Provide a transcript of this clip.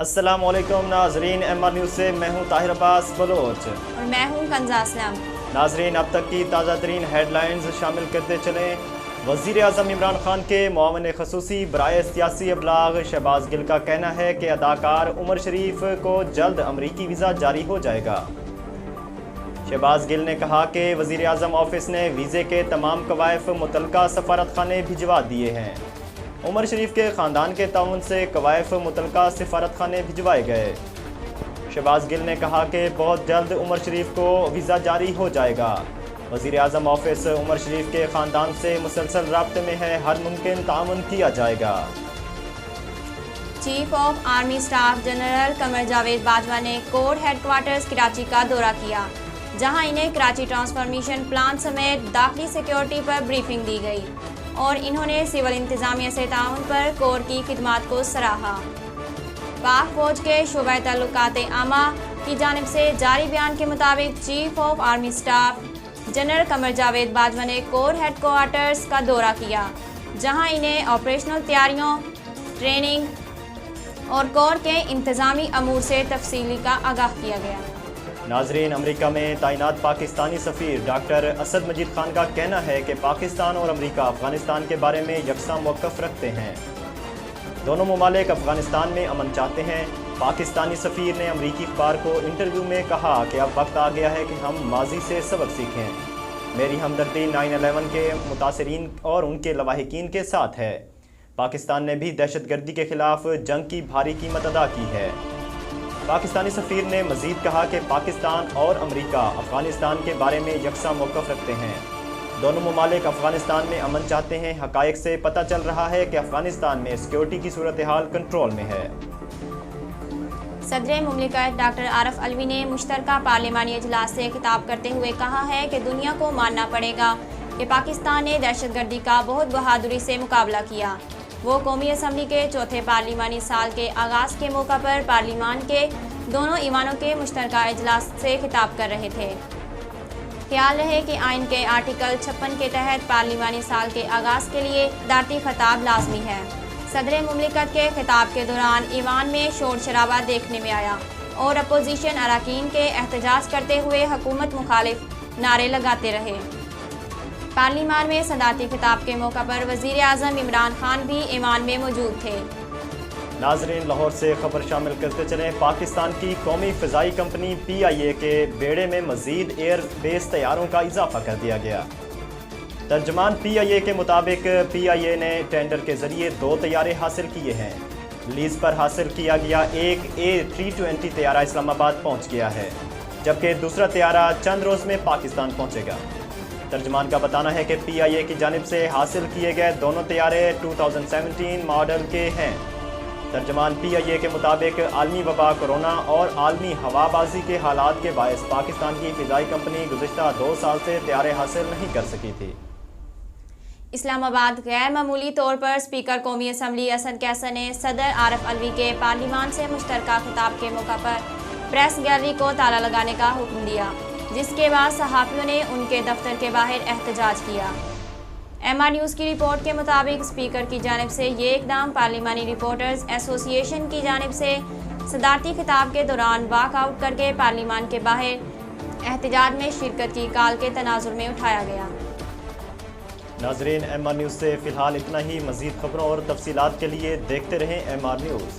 अस्सलाम वालेकुम नाजरीन, MR न्यूज़ से मैं हूं ताहिर अब्बास बलोच और मैं हूं कंजा असलम। नाजरीन, अब तक की ताज़ा तरीन हेडलाइंस शामिल करते चलें। वज़ीर आज़म इमरान खान के मुआवन ख़ुसूसी बराए सियासी अबलाग शहबाज गिल का कहना है कि अदाकार उमर शरीफ को जल्द अमरीकी वीज़ा जारी हो जाएगा। शहबाज गिल ने कहा कि वज़ीर आज़म ऑफिस ने वीज़े के तमाम कवायफ मुतलका सफारत खाने भिजवा दिए हैं। उमर शरीफ के ख़ानदान के ताउन से कवायफ मुतलका सफारत खाने भिजवाए गए। शहबाज गिल ने कहा कि बहुत जल्द उमर शरीफ को वीज़ा जारी हो जाएगा। वज़ीर आज़म ऑफिस उमर शरीफ के ख़ानदान से मुसलसल राब्ते में है, हर मुमकिन ताउन किया जाएगा। Chief of army staff general Qamar Javed Bajwa ने कोर हेडक्वार्टर्स कराची का दौरा किया, जहां इन्हें कराची ट्रांसफॉर्मेशन प्लान समेत दाखिली सिक्योरिटी पर ब्रीफिंग दी गई और इन्होंने सिविल इंतजामिया से ताउन पर कोर की खिदमात को सराहा। पाक फौज के शोबा तल्लुकात आमा की जानिब से जारी बयान के मुताबिक chief of army staff general Qamar Javed Bajwa ने कोर हेडक्वार्टर्स का दौरा किया, जहां इन्हें ऑपरेशनल तैयारियों, ट्रेनिंग और कोर के इंतजामी अमूर से तफसीली का आगाह किया गया। नाजरीन, अमेरिका में तैनात पाकिस्तानी सफ़ीर डॉक्टर असद मजीद खान का कहना है कि पाकिस्तान और अमेरिका अफ़गानिस्तान के बारे में यकसा मौक़िफ़ रखते हैं। दोनों ममालिक अफ़गानिस्तान में अमन चाहते हैं। पाकिस्तानी सफ़ीर ने अमरीकी अखबार को इंटरव्यू में कहा कि अब वक्त आ गया है कि हम माजी से सबक सीखें। मेरी हमदर्दी 9/11 के मुतासरीन और उनके लवाहिकीन के साथ है। पाकिस्तान ने भी दहशतगर्दी के ख़िलाफ़ जंग की भारी कीमत अदा की है। पाकिस्तानी सफ़ीर ने मज़ीद कहा कि पाकिस्तान और अमेरिका अफ़गानिस्तान के बारे में यकसा मौक़िफ़ रखते हैं। दोनों ममालिक अफ़गानिस्तान में अमन चाहते हैं। हक़ाइक़ से पता चल रहा है कि अफ़गानिस्तान में सिक्योरिटी की सूरत हाल कंट्रोल में है। सदर मुमलिकत डॉक्टर आरिफ अलवी ने मुश्तरका पार्लिमानी इजलास से खिताब करते हुए कहा है कि दुनिया को मानना पड़ेगा कि पाकिस्तान ने दहशतगर्दी का बहुत बहादुरी से मुकाबला किया। वो कौमी असम्बली के चौथे पार्लिमानी साल के आगाज़ के मौका पर पार्लिमान के दोनों ईवानों के मुश्तरका इजलास से खिताब कर रहे थे। ख्याल रहे कि आइन के आर्टिकल 56 के तहत पार्लिमानी साल के आगाज़ के लिए दाती खिताब लाजमी है। सदर मुमलिकत के खिताब के दौरान ईवान में शोर शराबा देखने में आया और अपोजिशन अरकान के एहतजाज करते हुए हुकूमत मुखालिफ नारे लगाते रहे। पार्लिमान में सदाती खिताब के मौका पर वज़ीर आज़म इमरान खान भी ईवान में मौजूद थे। नाजरीन, लाहौर से खबर शामिल करते चलें। पाकिस्तान की कौमी फ़िज़ाई कंपनी PIA के बेड़े में मज़ीद एयर बेस तैयारों का इजाफा कर दिया गया। तर्जमान PIA के मुताबिक PIA ने टेंडर के ज़रिए 2 तैयारे हासिल किए हैं। लीज़ पर हासिल किया गया एक A320 तैयारा इस्लामाबाद पहुँच गया है, जबकि दूसरा तैयारा चंद रोज़ में पाकिस्तान पहुँचेगा। तर्जमान का बताना है कि PIA की जानिब से हासिल किए गए दोनों तैयारे 2017 मॉडल के हैं। तर्जमान PIA के मुताबिक आलमी वबा, कोरोना और आलमी हवाबाजी के हालात के बायस पाकिस्तान की फ़िज़ाई कंपनी गुज़िश्ता 2 साल से तैयारे हासिल नहीं कर सकी थी। इस्लामाबाद गैर मामूली तौर पर स्पीकर कौमी असम्बली असद कैसर ने सदर आरिफ अलवी के पार्लिमान से मुश्तरका खिताब के मौका पर प्रेस गैलरी को ताला लगाने का हुक्म दिया, जिसके बाद सहाफ़ियों ने उनके दफ्तर के बाहर एहतजाज किया। MR न्यूज़ की रिपोर्ट के मुताबिक स्पीकर की जानिब से ये इक़दाम पार्लिमानी रिपोर्टर्स एसोसिएशन की जानिब से सदारती खिताब के दौरान वॉकआउट करके पार्लिमान के बाहर एहतजाज में शिरकत की काल के तनाजुर में उठाया गया। नाजरीन, MR न्यूज़ से फ़िलहाल इतना ही। मज़ीद खबरों और तफसीलात के लिए देखते रहें MR न्यूज़।